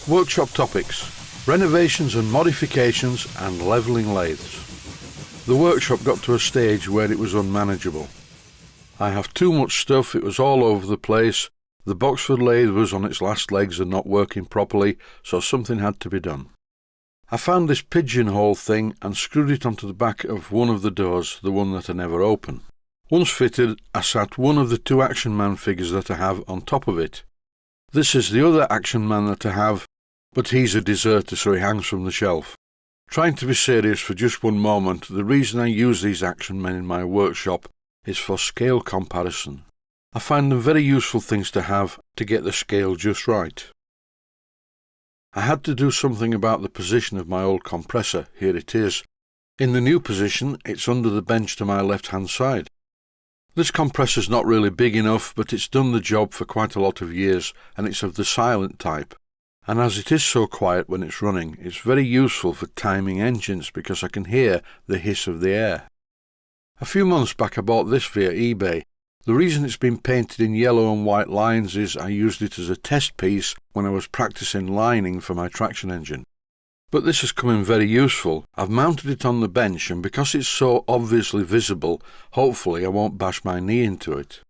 Workshop topics: renovations and modifications and levelling lathes. The workshop got to a stage where it was unmanageable. I have too much stuff, it was all over the place. The Boxford lathe was on its last legs and not working properly, so something had to be done. I found this pigeonhole thing and screwed it onto the back of one of the doors, the one that I never open. Once fitted, I sat one of the two Action Man figures that I have on top of it. This is the other Action Man that I have, but he's a deserter, so he hangs from the shelf. Trying to be serious for just one moment, the reason I use these Action Men in my workshop is for scale comparison. I find them very useful things to have to get the scale just right. I had to do something about the position of my old compressor. Here it is. In the new position, it's under the bench to my left-hand side. This compressor's not really big enough, but it's done the job for quite a lot of years, and it's of the silent type. And as it is so quiet when it's running, it's very useful for timing engines because I can hear the hiss of the air. A few months back I bought this via eBay. The reason it's been painted in yellow and white lines is I used it as a test piece when I was practicing lining for my traction engine. But this has come in very useful. I've mounted it on the bench, and because it's so obviously visible, hopefully I won't bash my knee into it.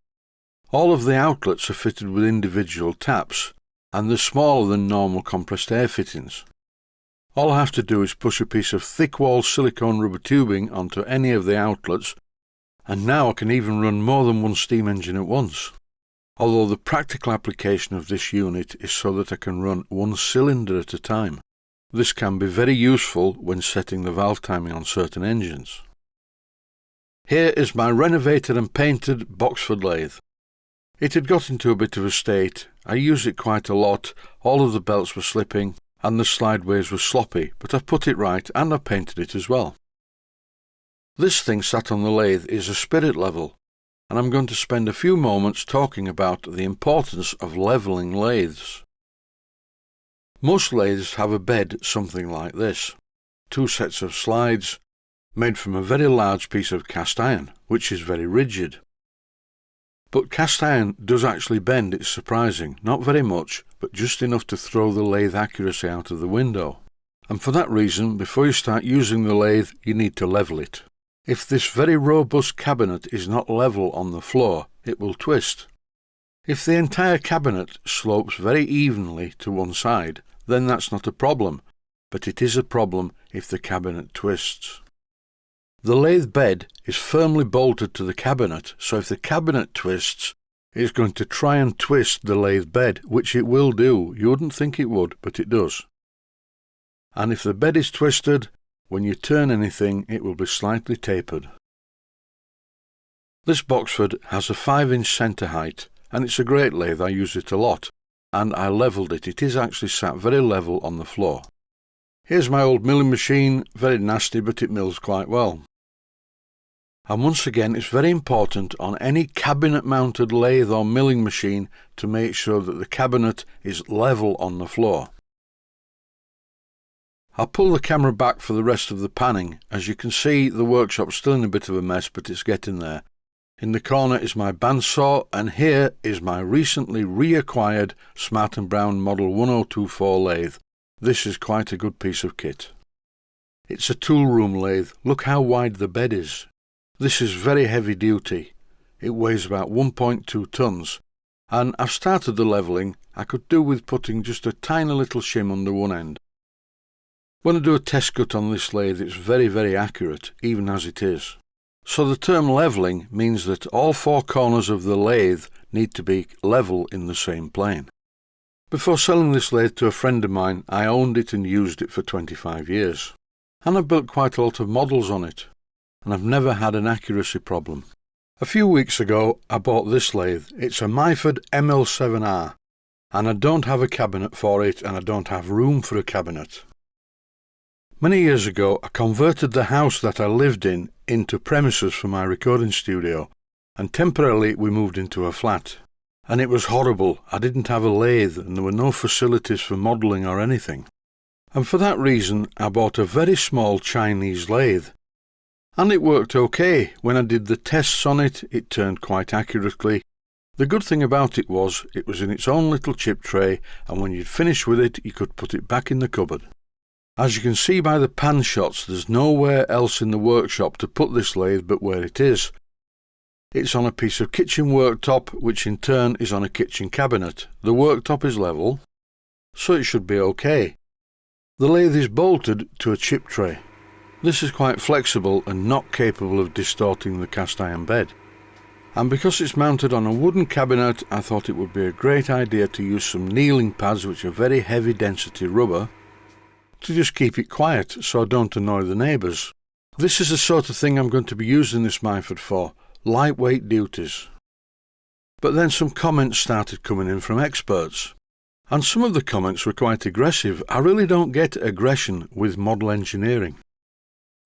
All of the outlets are fitted with individual taps, and they're smaller than normal compressed air fittings. All I have to do is push a piece of thick-walled silicone rubber tubing onto any of the outlets, and now I can even run more than one steam engine at once. Although the practical application of this unit is so that I can run one cylinder at a time. This can be very useful when setting the valve timing on certain engines. Here is my renovated and painted Boxford lathe. It had got into a bit of a state. I used it quite a lot, all of the belts were slipping, and the slideways were sloppy, but I've put it right and I've painted it as well. This thing sat on the lathe is a spirit level, and I'm going to spend a few moments talking about the importance of levelling lathes. Most lathes have a bed something like this, two sets of slides, made from a very large piece of cast iron, which is very rigid. But cast iron does actually bend, it's surprising, not very much, but just enough to throw the lathe accuracy out of the window. And for that reason, before you start using the lathe, you need to level it. If this very robust cabinet is not level on the floor, it will twist. If the entire cabinet slopes very evenly to one side, then that's not a problem, but it is a problem if the cabinet twists. The lathe bed is firmly bolted to the cabinet, so if the cabinet twists, it's going to try and twist the lathe bed, which it will do. You wouldn't think it would, but it does. And if the bed is twisted, when you turn anything, it will be slightly tapered. This Boxford has a 5-inch centre height, and it's a great lathe. I use it a lot, and I levelled it. It is actually sat very level on the floor. Here's my old milling machine, very nasty, but it mills quite well. And once again, it's very important on any cabinet-mounted lathe or milling machine to make sure that the cabinet is level on the floor. I'll pull the camera back for the rest of the panning. As you can see, the workshop's still in a bit of a mess, but it's getting there. In the corner is my bandsaw, and here is my recently reacquired Smart & Brown Model 1024 lathe. This is quite a good piece of kit. It's a tool room lathe. Look how wide the bed is. This is very heavy duty. It weighs about 1.2 tons, and I've started the levelling. I could do with putting just a tiny little shim under one end. When I do a test cut on this lathe, it's very, very accurate, even as it is. So the term levelling means that all four corners of the lathe need to be level in the same plane. Before selling this lathe to a friend of mine, I owned it and used it for 25 years. And I've built quite a lot of models on it, and I've never had an accuracy problem. A few weeks ago, I bought this lathe. It's a Myford ML7R, and I don't have a cabinet for it, and I don't have room for a cabinet. Many years ago, I converted the house that I lived in into premises for my recording studio, and temporarily we moved into a flat. And it was horrible. I didn't have a lathe, and there were no facilities for modelling or anything. And for that reason, I bought a very small Chinese lathe. And it worked okay. When I did the tests on it, it turned quite accurately, The good thing about it was in its own little chip tray, and when you'd finished with it you could put it back in the cupboard. As you can see by the pan shots, there's nowhere else in the workshop to put this lathe but where it is. It's on a piece of kitchen worktop, which in turn is on a kitchen cabinet. The worktop is level, so it should be okay. The lathe is bolted to a chip tray. This is quite flexible and not capable of distorting the cast iron bed. And because it's mounted on a wooden cabinet, I thought it would be a great idea to use some kneeling pads, which are very heavy density rubber, to just keep it quiet so I don't annoy the neighbours. This is the sort of thing I'm going to be using this Myford for. Lightweight duties. But then some comments started coming in from experts, and some of the comments were quite aggressive. I really don't get aggression with model engineering.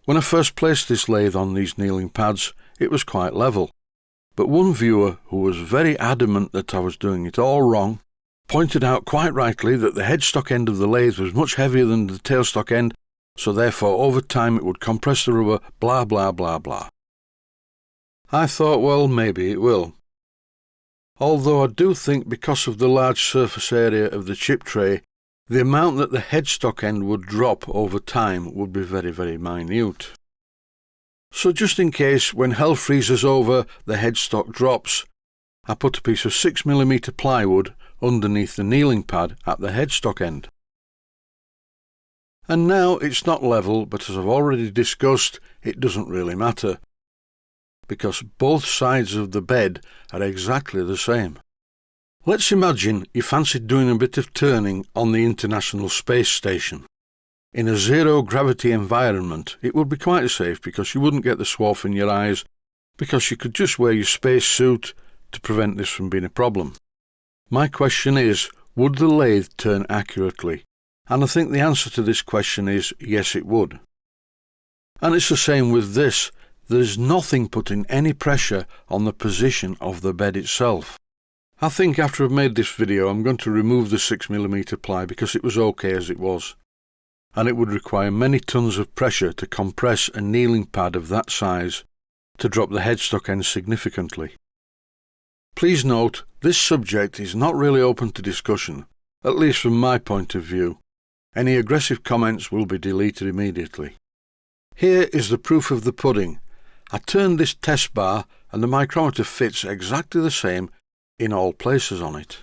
When I first placed this lathe on these kneeling pads, it was quite level, but one viewer, who was very adamant that I was doing it all wrong, pointed out quite rightly that the headstock end of the lathe was much heavier than the tailstock end, so therefore over time it would compress the rubber, blah blah blah blah. I thought, well, maybe it will. Although I do think because of the large surface area of the chip tray, the amount that the headstock end would drop over time would be very, very minute. So just in case, when hell freezes over, the headstock drops, I put a piece of 6mm plywood underneath the kneeling pad at the headstock end. And now it's not level, but as I've already discussed, it doesn't really matter, because both sides of the bed are exactly the same. Let's imagine you fancied doing a bit of turning on the International Space Station. In a zero-gravity environment, it would be quite safe because you wouldn't get the swarf in your eyes, because you could just wear your space suit to prevent this from being a problem. My question is, would the lathe turn accurately? And I think the answer to this question is yes, it would. And it's the same with this. There's nothing putting any pressure on the position of the bed itself. I think after I've made this video I'm going to remove the 6mm ply because it was okay as it was, and it would require many tons of pressure to compress a kneeling pad of that size to drop the headstock end significantly. Please note, this subject is not really open to discussion, at least from my point of view. Any aggressive comments will be deleted immediately. Here is the proof of the pudding. I turned this test bar and the micrometer fits exactly the same in all places on it.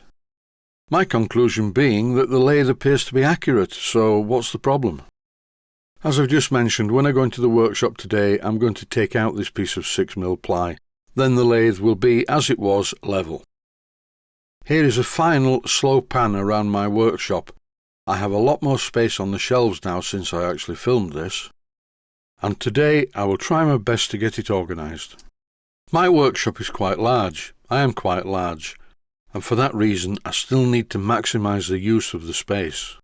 My conclusion being that the lathe appears to be accurate, so what's the problem? As I've just mentioned, when I go into the workshop today, I'm going to take out this piece of 6mm ply. Then the lathe will be, as it was, level. Here is a final slow pan around my workshop. I have a lot more space on the shelves now since I actually filmed this, and today I will try my best to get it organised. My workshop is quite large. I am quite large, and for that reason I still need to maximise the use of the space.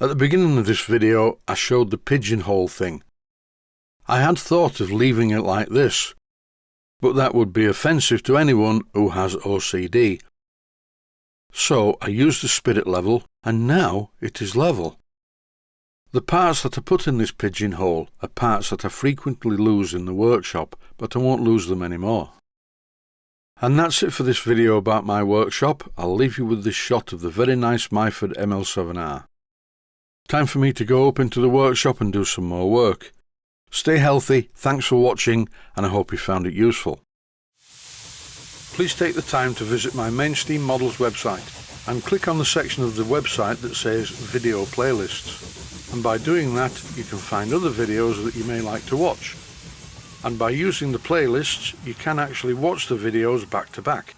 At the beginning of this video I showed the pigeonhole thing. I had thought of leaving it like this, but that would be offensive to anyone who has OCD. So I used the spirit level, and now it is level. The parts that I put in this pigeonhole are parts that I frequently lose in the workshop, but I won't lose them anymore. And that's it for this video about my workshop. I'll leave you with this shot of the very nice Myford ML7R. Time for me to go up into the workshop and do some more work. Stay healthy, thanks for watching, and I hope you found it useful. Please take the time to visit my Mainsteam Models website and click on the section of the website that says Video Playlists. And by doing that, you can find other videos that you may like to watch. And by using the playlists, you can actually watch the videos back to back.